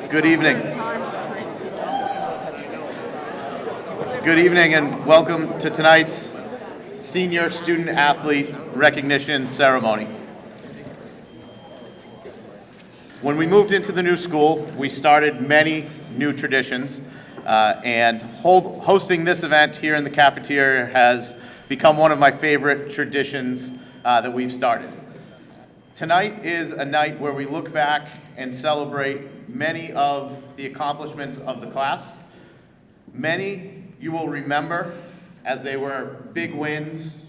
Good evening. Good evening and welcome to tonight's Senior Student Athlete Recognition Ceremony. When we moved into the new school, we started many new traditions, and hosting this event here in the cafeteria has become one of my favorite traditions that we've started. Tonight is a night where we look back and celebrate many of the accomplishments of the class. Many you will remember as they were big wins,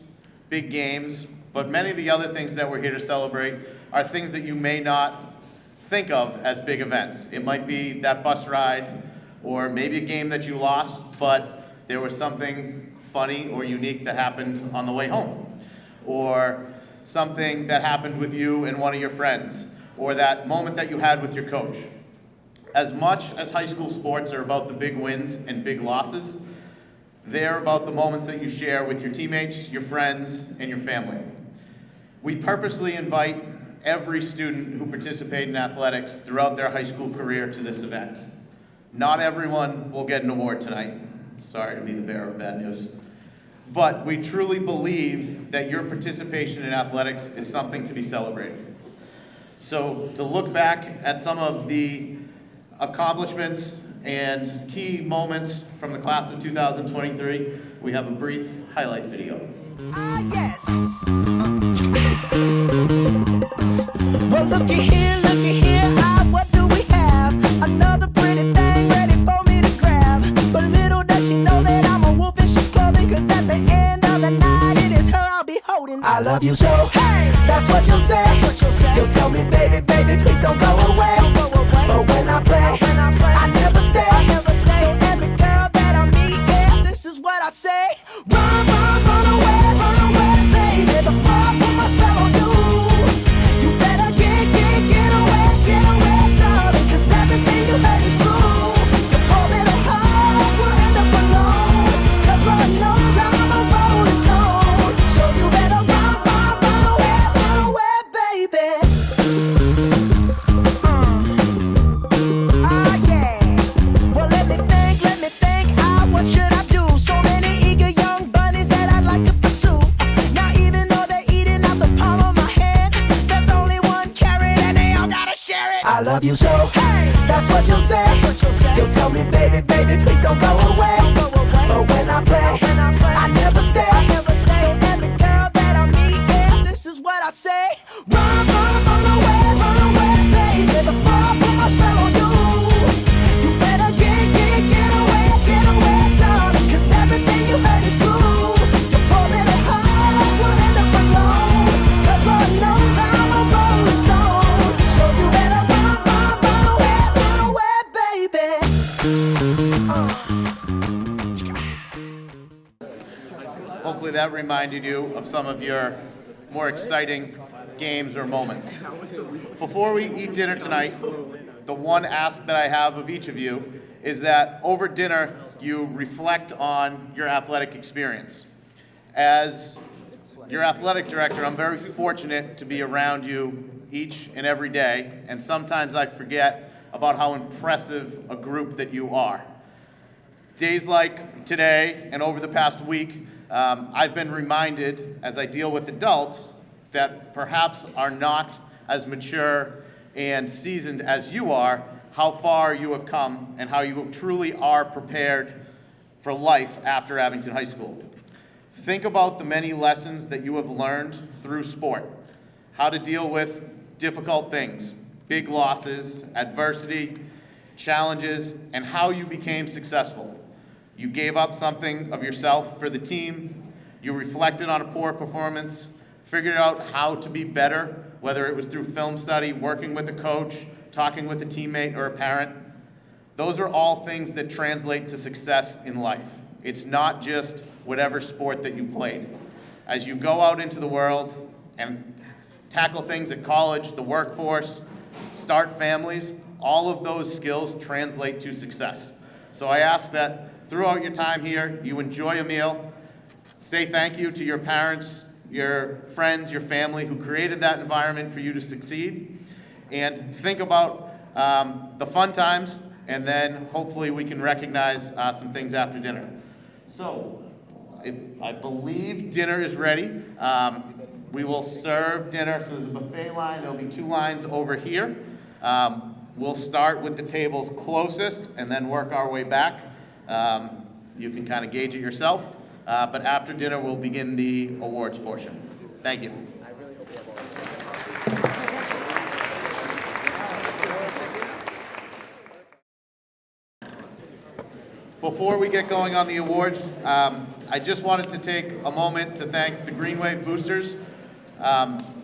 big games, but many of the other things that we're here to celebrate are things that you may not think of as big events. It might be that bus ride or maybe a game that you lost, but there was something funny or unique that happened on the way home, or something that happened with you and one of your friends, or that moment that you had with your coach. As much as high school sports are about the big wins and big losses, they're about the moments that you share with your teammates, your friends, and your family. We purposely invite every student who participated in athletics throughout their high school career to this event. Not everyone will get an award tonight. Sorry to be the bearer of bad news. But we truly believe that your participation in athletics is something to be celebrated. So to look back at some of the accomplishments and key moments from the class of 2023, we have a brief highlight video. Yes. Well, looky here, what do we have? Another pretty thing ready for me to grab. But little does she know that I'm a wolf in sheep's clothing, 'cause at the end of the night, it is her I'll be holding. I love you so, hey, that's what you'll say. You'll tell me, baby, please don't go away. But when I play, I never stay. So every girl that I meet, yeah, this is what I say. Run away, baby, before I put my spell on you. You better get away, darling, 'cause everything you heard is true. Your poor little heart will end up alone, 'cause Lord knows I'm a rolling stone. So you better run away, baby. Yeah. Well, let me think, what should I do? So many eager young bunnies that I'd like to pursue. Now even though they're eating out the palm of my hand, there's only one carrot and they all gotta share it. I love you so, hey, that's what you'll say. You'll tell me, baby, please don't go away. But when I play, I never stay. So every girl that I meet, yeah, this is what I say. Run away, baby, before I put my spell on you. You better get away, darling, 'cause everything you heard is true. Your poor little heart will end up alone, 'cause Lord knows I'm a rolling stone. So you better run away, baby. Hopefully that reminded you of some of your more exciting games or moments. Before we eat dinner tonight, the one ask that I have of each of you is that over dinner you reflect on your athletic experience. As your athletic director, I'm very fortunate to be around you each and every day, and sometimes I forget about how impressive a group that you are. Days like today and over the past week, I've been reminded as I deal with adults that perhaps are not as mature and seasoned as you are, how far you have come and how you truly are prepared for life after Abington High School. Think about the many lessons that you have learned through sport, how to deal with difficult things, big losses, adversity, challenges, and how you became successful. You gave up something of yourself for the team, you reflected on a poor performance, figured out how to be better, whether it was through film study, working with a coach, talking with a teammate or a parent. Those are all things that translate to success in life. It's not just whatever sport that you played. As you go out into the world and tackle things at college, the workforce, start families, all of those skills translate to success. So I ask that throughout your time here, you enjoy a meal, say thank you to your parents, your friends, your family who created that environment for you to succeed, and think about the fun times, and then hopefully we can recognize some things after dinner. So, I believe dinner is ready. We will serve dinner, so there's a buffet line. There'll be 2 lines over here. We'll start with the tables closest and then work our way back. You can kind of gauge it yourself. But after dinner, we'll begin the awards portion. Thank you. Before we get going on the awards, I just wanted to take a moment to thank the Green Wave Boosters,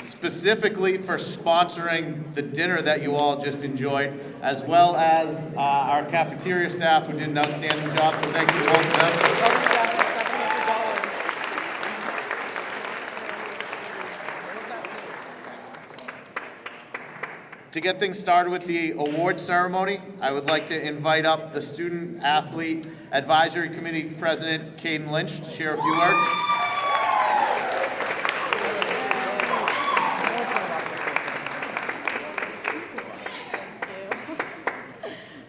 specifically for sponsoring the dinner that you all just enjoyed, as well as our cafeteria staff who did an outstanding job, so thank you all to them. To get things started with the award ceremony, I would like to invite up the Student Athlete Advisory Committee President, Caden Lynch, to share a few words.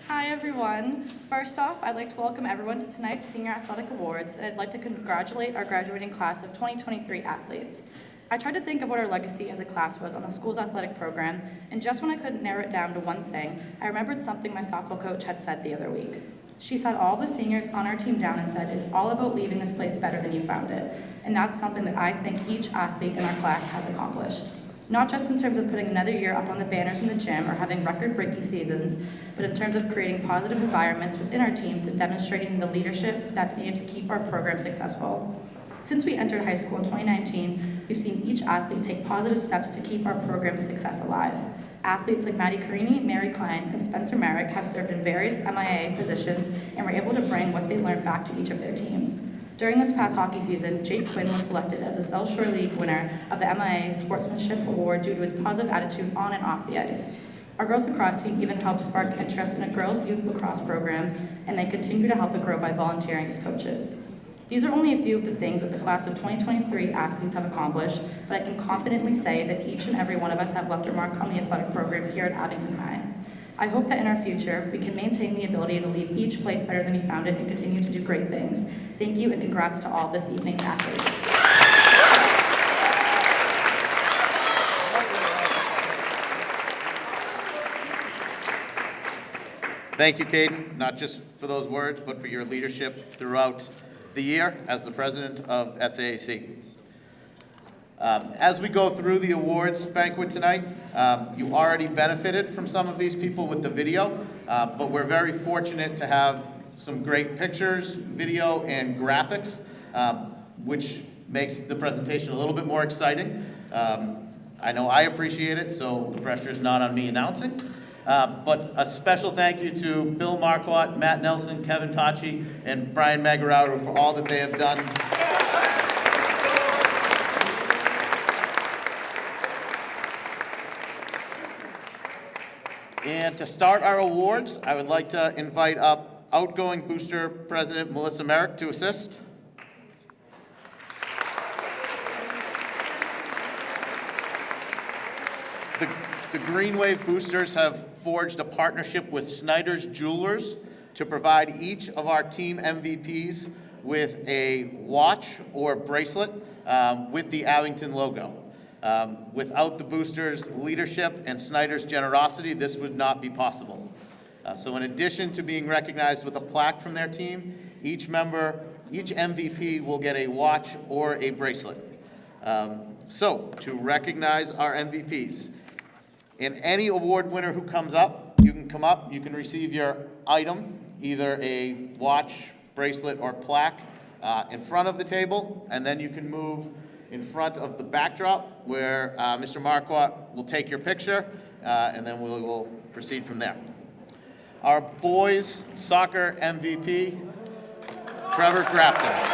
Hi everyone. First off, I'd like to welcome everyone to tonight's Senior Athletic Awards, and I'd like to congratulate our graduating class of 2023 athletes. I tried to think of what our legacy as a class was on the school's athletic program, and just when I couldn't narrow it down to one thing, I remembered something my softball coach had said the other week. She sat all the seniors on our team down and said, "It's all about leaving this place better than you found it." And that's something that I think each athlete in our class has accomplished. Not just in terms of putting another year up on the banners in the gym or having record-breaking seasons, but in terms of creating positive environments within our teams and demonstrating the leadership that's needed to keep our program successful. Since we entered high school in 2019, we've seen each athlete take positive steps to keep our program's success alive. Athletes like Maddie Carini, Mary Klein, and Spencer Merrick have served in various MIA positions and were able to bring what they learned back to each of their teams. During this past hockey season, Jake Quinn was selected as the South Shore League winner of the MIA Sportsmanship Award due to his positive attitude on and off the ice. Our girls lacrosse team even helped spark interest in a girls' youth lacrosse program, and they continue to help it grow by volunteering as coaches. These are only a few of the things that the class of 2023 athletes have accomplished, but I can confidently say that each and every one of us have left a mark on the athletic program here at Abington High. I hope that in our future, we can maintain the ability to leave each place better than we found it and continue to do great things. Thank you, and congrats to all this evening's athletes. Thank you, Caden, not just for those words, but for your leadership throughout the year as the president of SAAC. As we go through the awards banquet tonight, you already benefited from some of these people with the video, but we're very fortunate to have some great pictures, video, and graphics, which makes the presentation a little bit more exciting. I know I appreciate it, so the pressure is not on me announcing. But a special thank you to Bill Marquardt, Matt Nelson, Kevin Tachi, and Brian Magararu for all that they have done. And to start our awards, I would like to invite up outgoing booster president Melissa Merrick to assist. The Green Wave Boosters have forged a partnership with Snyder's Jewelers to provide each of our team MVPs with a watch or bracelet with the Abington logo. Without the boosters' leadership and Snyder's generosity, this would not be possible. So in addition to being recognized with a plaque from their team, each MVP will get a watch or a bracelet. So to recognize our MVPs, and any award winner who comes up, you can come up, you can receive your item, either a watch, bracelet, or plaque in front of the table, and then you can move in front of the backdrop where Mr. Marquardt will take your picture, and then we will proceed from there. Our boys soccer MVP, Trevor Grafton.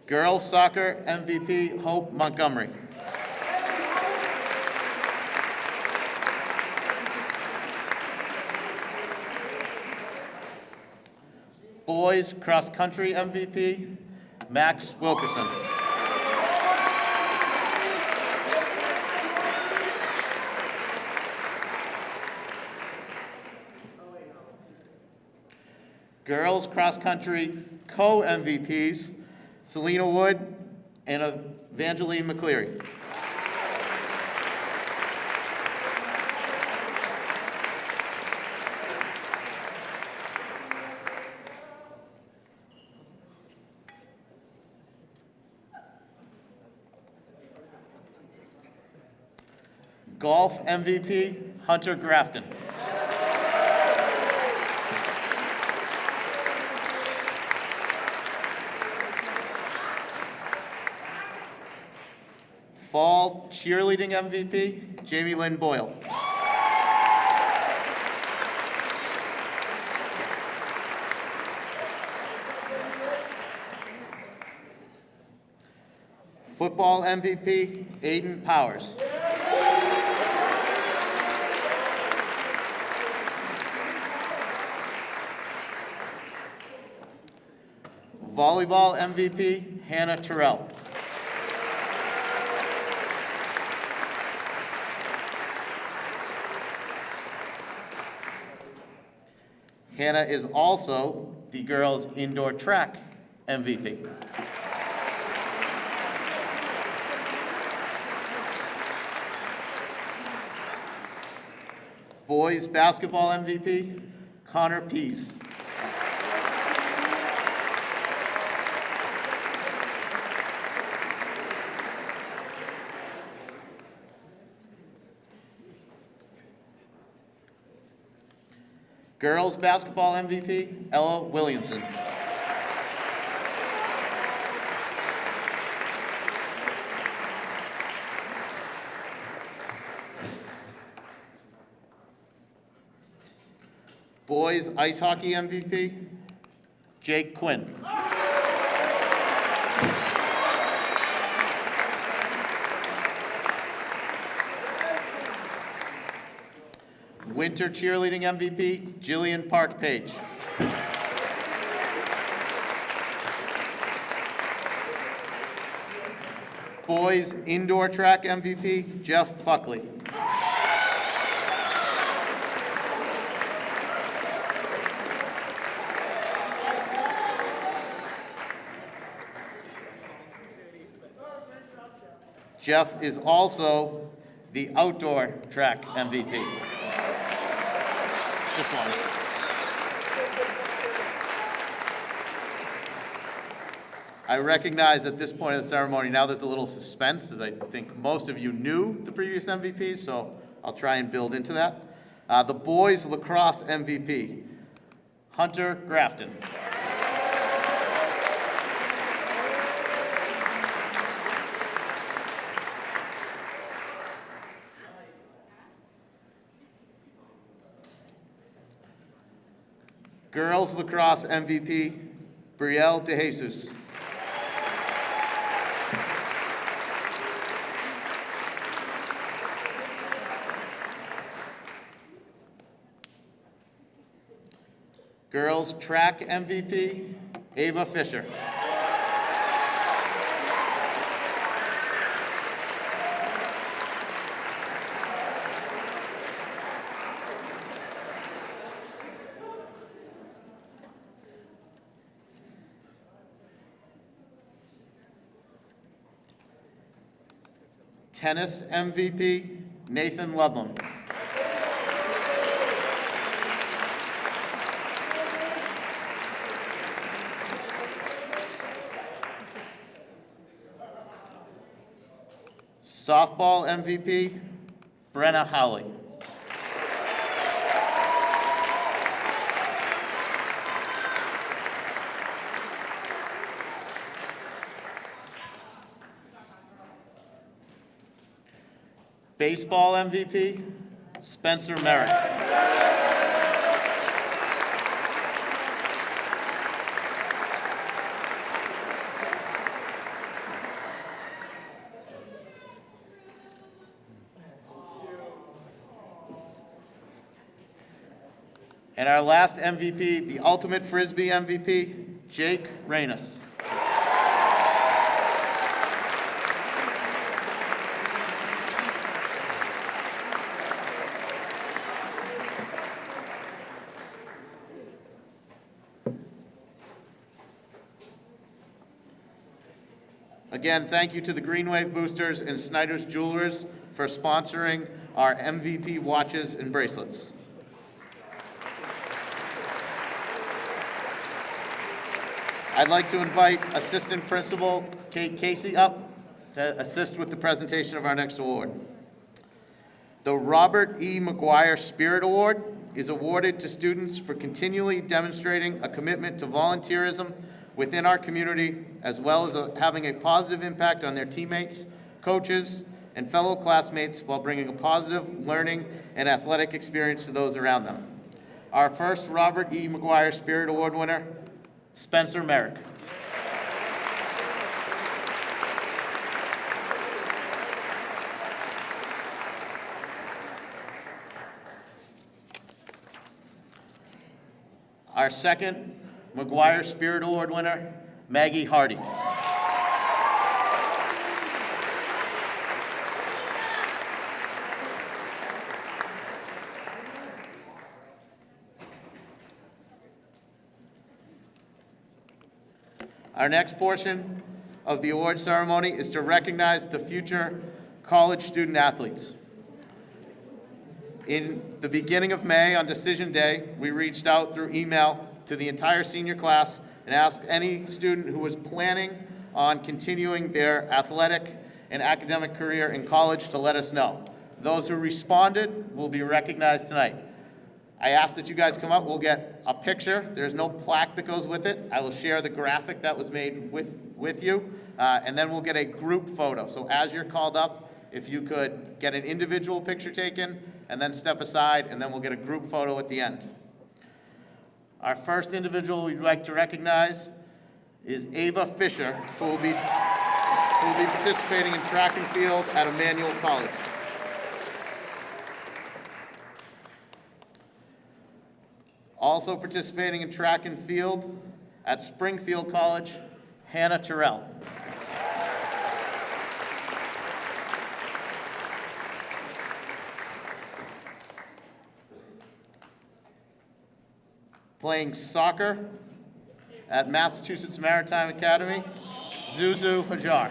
Girls soccer MVP, Hope Montgomery. boys cross country MVP, Max Wilkerson. Girls cross country co-MVPs, Selena Wood and Evangeline McCleary. Golf MVP, Hunter Grafton. Fall cheerleading MVP, Jamie Lynn Boyle. Football MVP, Aiden Powers. Volleyball MVP, Hannah Terrell. Hannah is also the girls' indoor track MVP. Boys basketball MVP, Connor Pease. Girls basketball MVP, Ella Williamson. Boys ice hockey MVP, Jake Quinn. Winter cheerleading MVP, Jillian Park Page. Boys indoor track MVP, Jeff Buckley. Jeff is also the outdoor track MVP. Just one. I recognize at this point of the ceremony, now there's a little suspense, as I think most of you knew the previous MVPs, so I'll try and build into that. The boys lacrosse MVP, Hunter Grafton. Girls lacrosse MVP, Brielle DeJesus. Girls track MVP, Ava Fisher. Tennis MVP, Nathan Ludlam. Softball MVP, Brenna Howley. Baseball MVP, Spencer Merrick. And our last MVP, the Ultimate Frisbee MVP, Jake Reynos. Again, thank you to the Green Wave Boosters and Snyder's Jewelers for sponsoring our MVP watches and bracelets. I'd like to invite Assistant Principal Kate Casey up to assist with the presentation of our next award. The Robert E. McGuire Spirit Award is awarded to students for continually demonstrating a commitment to volunteerism within our community, as well as having a positive impact on their teammates, coaches, and fellow classmates while bringing a positive learning and athletic experience to those around them. Our first Robert E. McGuire Spirit Award winner, Spencer Merrick. Our second McGuire Spirit Award winner, Maggie Hardy. Our next portion of the award ceremony is to recognize the future college student athletes. In the beginning of May, on Decision Day, we reached out through email to the entire senior class and asked any student who was planning on continuing their athletic and academic career in college to let us know. Those who responded will be recognized tonight. I ask that you guys come up. We'll get a picture. There's no plaque that goes with it. I will share the graphic that was made with you, and then we'll get a group photo. So as you're called up, if you could get an individual picture taken and then step aside, and then we'll get a group photo at the end. Our first individual we'd like to recognize is Ava Fisher, who will be participating in track and field at Emmanuel College. Also participating in track and field at Springfield College, Hannah Terrell. Playing soccer at Massachusetts Maritime Academy, Zuzu Hajar.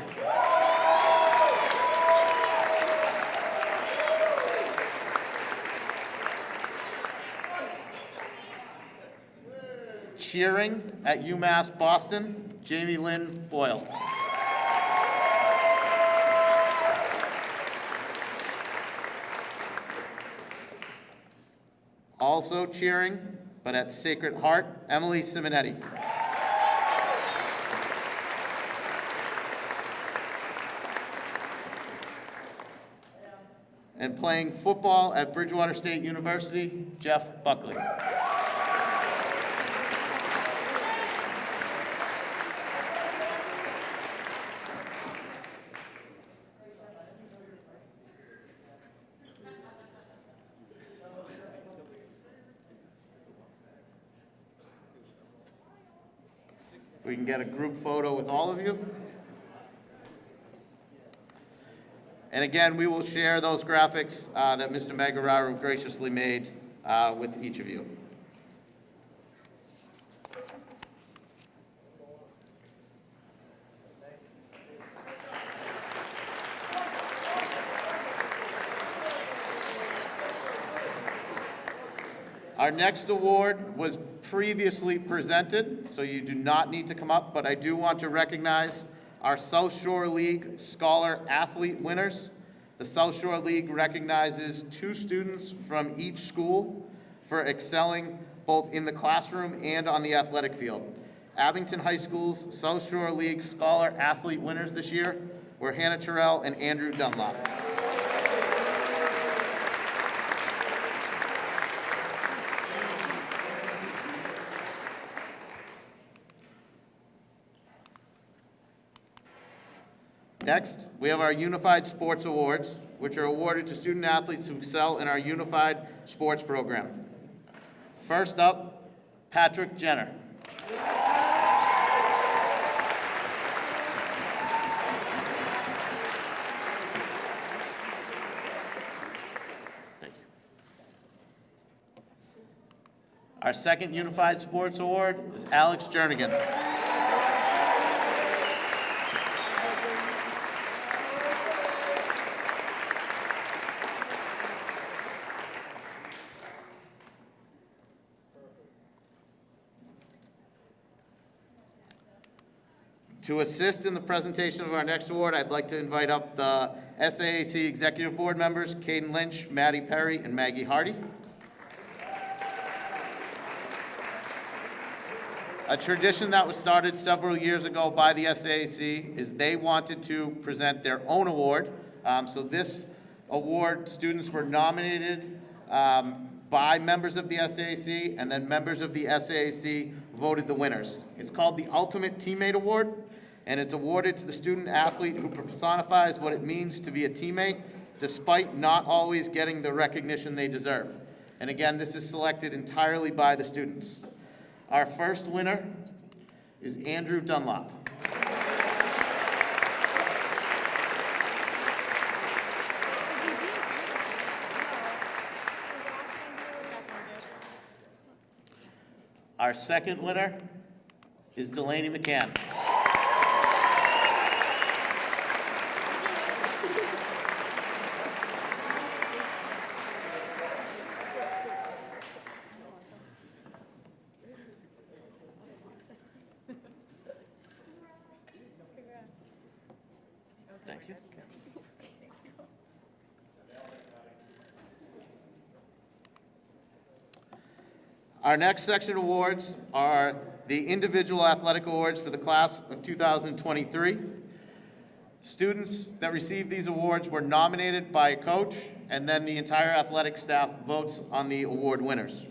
Cheering at UMass Boston, Jamie Lynn Boyle. Also cheering, but at Sacred Heart, Emily Simonetti. And playing football at Bridgewater State University, Jeff Buckley. We can get a group photo with all of you. And again, we will share those graphics that Mr. Magararu graciously made with each of you. Our next award was previously presented, so you do not need to come up, but I do want to recognize our South Shore League Scholar Athlete winners. The South Shore League recognizes 2 students from each school for excelling both in the classroom and on the athletic field. Abington High School's South Shore League Scholar Athlete winners this year were Hannah Terrell and Andrew Dunlop. Next, we have our Unified Sports Awards, which are awarded to student athletes who excel in our Unified Sports program. First up, Patrick Jenner. Thank you. Our second Unified Sports Award is Alex Jernigan. To assist in the presentation of our next award, I'd like to invite up the SAAC Executive Board members, Caden Lynch, Maddie Perry, and Maggie Hardy. A tradition that was started several years ago by the SAAC is they wanted to present their own award. So this award, students were nominated by members of the SAAC, and then members of the SAAC voted the winners. It's called the Ultimate Teammate Award, and it's awarded to the student athlete who personifies what it means to be a teammate, despite not always getting the recognition they deserve. And again, this is selected entirely by the students. Our first winner is Andrew Dunlop. Our second winner is Delaney McCann. Thank you. Our next section of awards are the individual athletic awards for the class of 2023. Students that received these awards were nominated by a coach, and then the entire athletic staff votes on the award winners.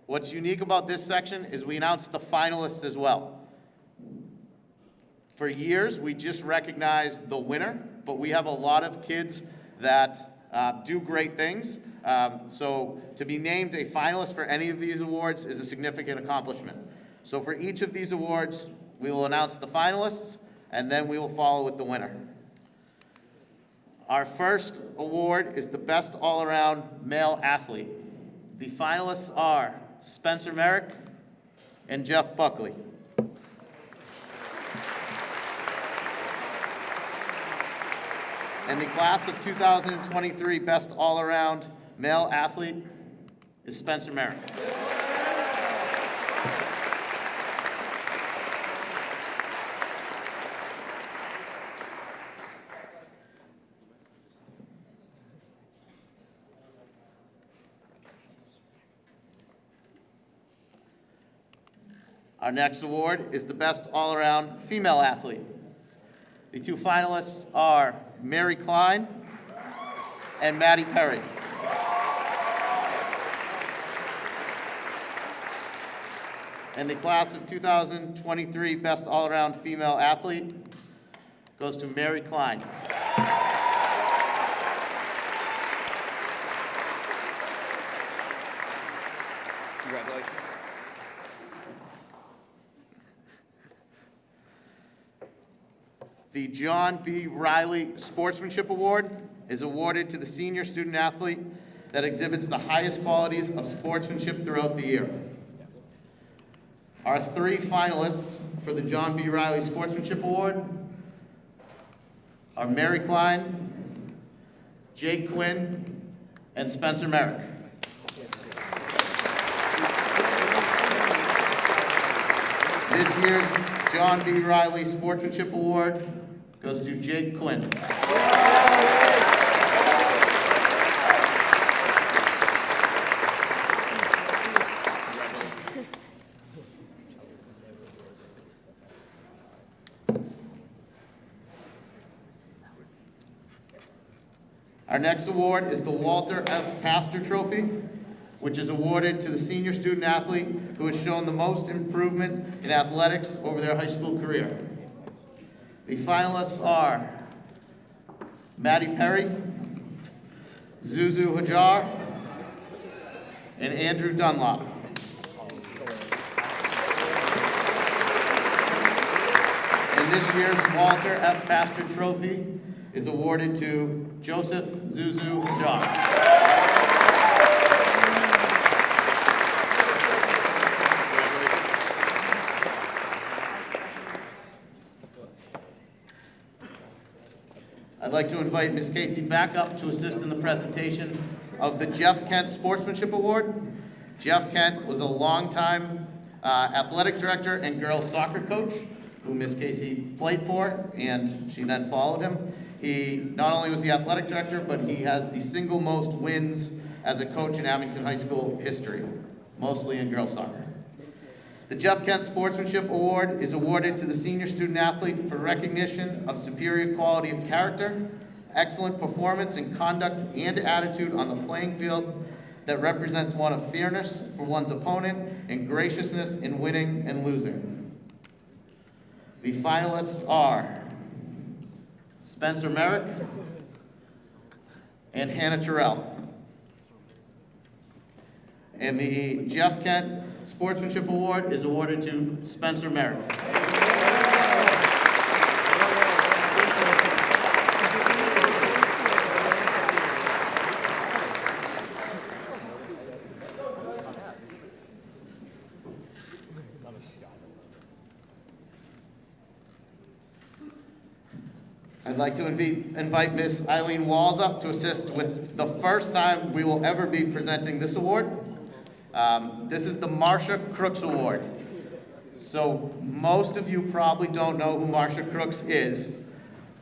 What's unique about this section is we announced the finalists as well. For years, we just recognized the winner, but we have a lot of kids that do great things. So to be named a finalist for any of these awards is a significant accomplishment. So for each of these awards, we will announce the finalists, and then we will follow with the winner. Our first award is the Best All-Around Male Athlete. The finalists are Spencer Merrick and Jeff Buckley. And the class of 2023 Best All-Around Male Athlete is Spencer Merrick. Our next award is the Best All-Around Female Athlete. The two finalists are Mary Klein and Maddie Perry. And the class of 2023 Best All-Around Female Athlete goes to Mary Klein. Congratulations. The John B. Riley Sportsmanship Award is awarded to the senior student athlete that exhibits the highest qualities of sportsmanship throughout the year. Our three finalists for the John B. Riley Sportsmanship Award are Mary Klein, Jake Quinn, and Spencer Merrick. This year's John B. Riley Sportsmanship Award goes to Jake Quinn. Our next award is the Walter F. Pastor Trophy, which is awarded to the senior student athlete who has shown the most improvement in athletics over their high school career. The finalists are Maddie Perry, Zuzu Hajar, and Andrew Dunlop. And this year's Walter F. Pastor Trophy is awarded to Joseph Zuzu John. I'd like to invite Ms. Casey back up to assist in the presentation of the Jeff Kent Sportsmanship Award. Jeff Kent was a longtime athletic director and girls soccer coach who Ms. Casey played for, and she then followed him. He not only was the athletic director, but he has the single most wins as a coach in Abington High School history, mostly in girls soccer. The Jeff Kent Sportsmanship Award is awarded to the senior student athlete for recognition of superior quality of character, excellent performance in conduct and attitude on the playing field that represents one of fairness for one's opponent and graciousness in winning and losing. The finalists are Spencer Merrick and Hannah Terrell. And the Jeff Kent Sportsmanship Award is awarded to Spencer Merrick. I'd like to invite Miss Eileen Walls up to assist with the first time we will ever be presenting this award. This is the Marcia Crooks Award. So most of you probably don't know who Marcia Crooks is,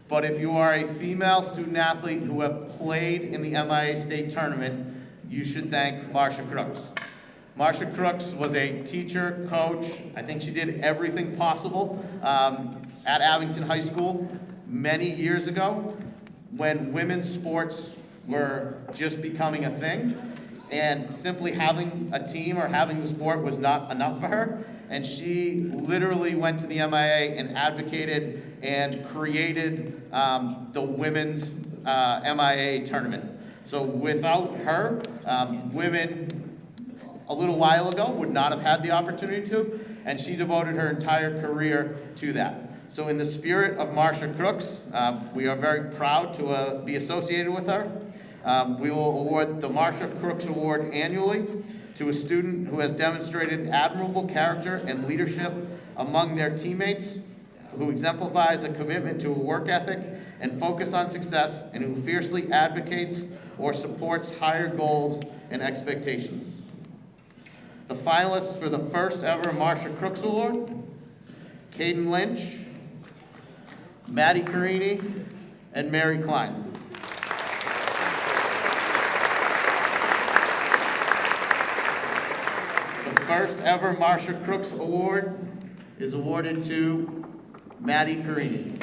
but if you are a female student athlete who have played in the MIA state tournament, you should thank Marcia Crooks. Marcia Crooks was a teacher, coach. I think she did everything possible at Abington High School many years ago when women's sports were just becoming a thing. And simply having a team or having the sport was not enough for her. And she literally went to the MIA and advocated and created the women's MIA tournament. So without her, women a little while ago would not have had the opportunity to, and she devoted her entire career to that. So in the spirit of Marcia Crooks, we are very proud to be associated with her. We will award the Marcia Crooks Award annually to a student who has demonstrated admirable character and leadership among their teammates, who exemplifies a commitment to a work ethic and focus on success, and who fiercely advocates or supports higher goals and expectations. The finalists for the first ever Marcia Crooks Award: Caden Lynch, Maddie Carini, and Mary Klein. The first ever Marcia Crooks Award is awarded to Maddie Carini.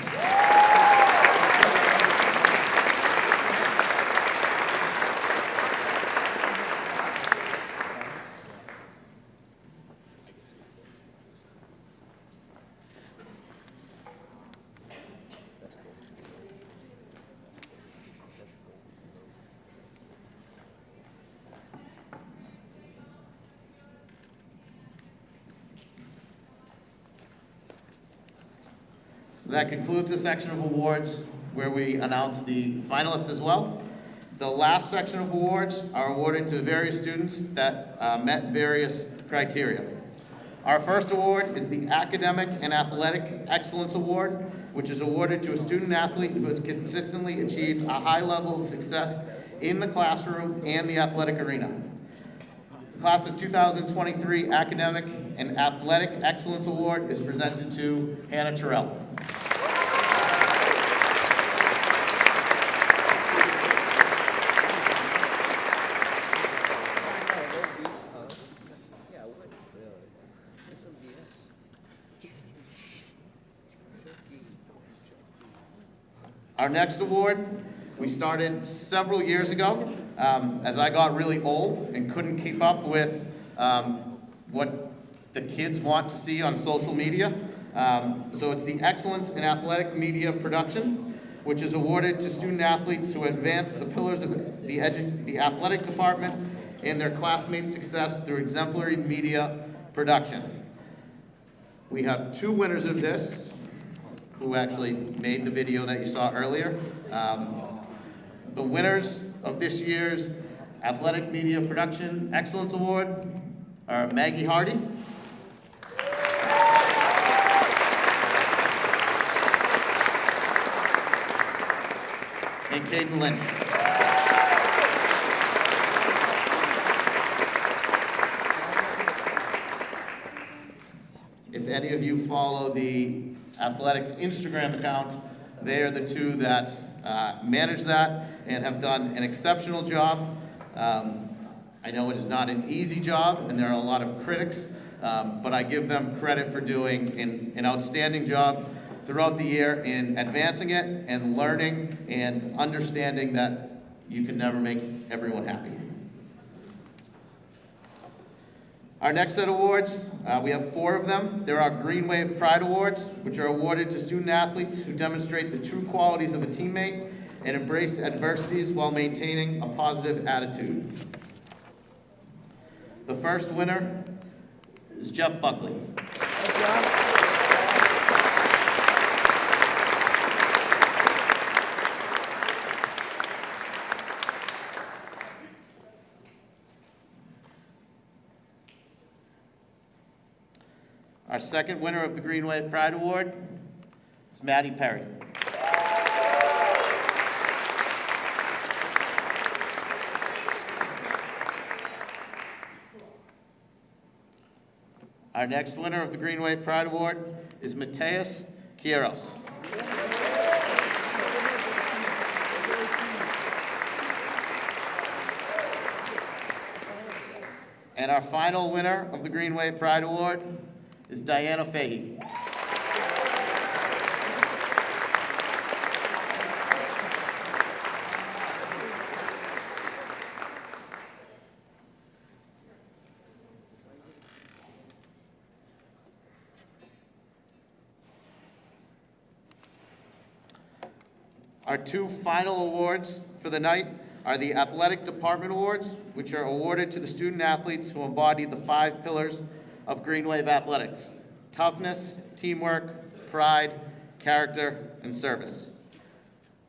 That concludes the section of awards where we announce the finalists as well. The last section of awards are awarded to various students that met various criteria. Our first award is the Academic and Athletic Excellence Award, which is awarded to a student athlete who has consistently achieved a high level of success in the classroom and the athletic arena. The Class of 2023 Academic and Athletic Excellence Award is presented to Hannah Terrell. Our next award, we started several years ago as I got really old and couldn't keep up with what the kids want to see on social media. So it's the Excellence in Athletic Media Production, which is awarded to student athletes who advance the pillars of the athletic department and their classmates' success through exemplary media production. We have two winners of this, who actually made the video that you saw earlier. The winners of this year's Athletic Media Production Excellence Award are Maggie Hardy, and Caden Lynch. If any of you follow the athletics Instagram account, they are the two that manage that and have done an exceptional job. I know it is not an easy job, and there are a lot of critics, but I give them credit for doing an outstanding job throughout the year in advancing it and learning and understanding that you can never make everyone happy. Our next set of awards, we have 4 of them. There are Green Wave Pride Awards, which are awarded to student athletes who demonstrate the true qualities of a teammate and embrace adversities while maintaining a positive attitude. The first winner is Jeff Buckley. Our second winner of the Green Wave Pride Award is Maddie Perry. Our next winner of the Green Wave Pride Award is Mateus Queiroz. And our final winner of the Green Wave Pride Award is Diana Fahey. Our 2 final awards for the night are the Athletic Department Awards, which are awarded to the student athletes who embody the 5 pillars of Green Wave Athletics: toughness, teamwork, pride, character, and service.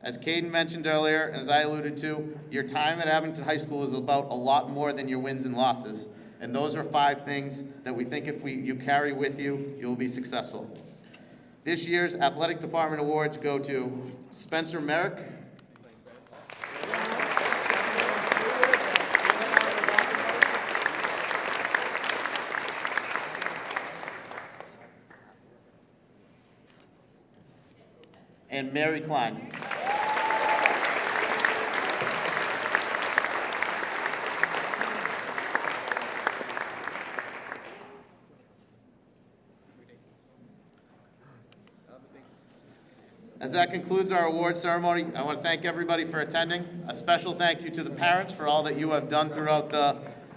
As Caden mentioned earlier, and as I alluded to, your time at Abington High School is about a lot more than your wins and losses. And those are 5 things that we think if you carry with you, you'll be successful. This year's Athletic Department Awards go to Spencer Merrick, and Mary Klein. As that concludes our award ceremony, I want to thank everybody for attending. A special thank you to the parents for all that you have done throughout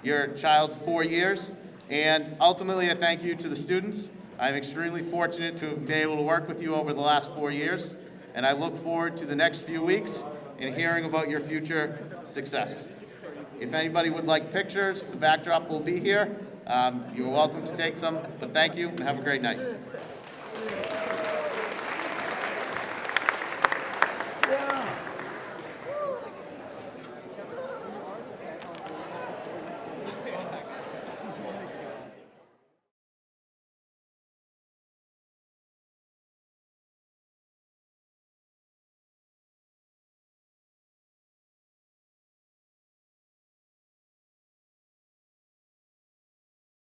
your child's 4 years. And ultimately, a thank you to the students. I'm extremely fortunate to have been able to work with you over the last 4 years, and I look forward to the next few weeks and hearing about your future success. If anybody would like pictures, the backdrop will be here. You're welcome to take some, but thank you and have a great night.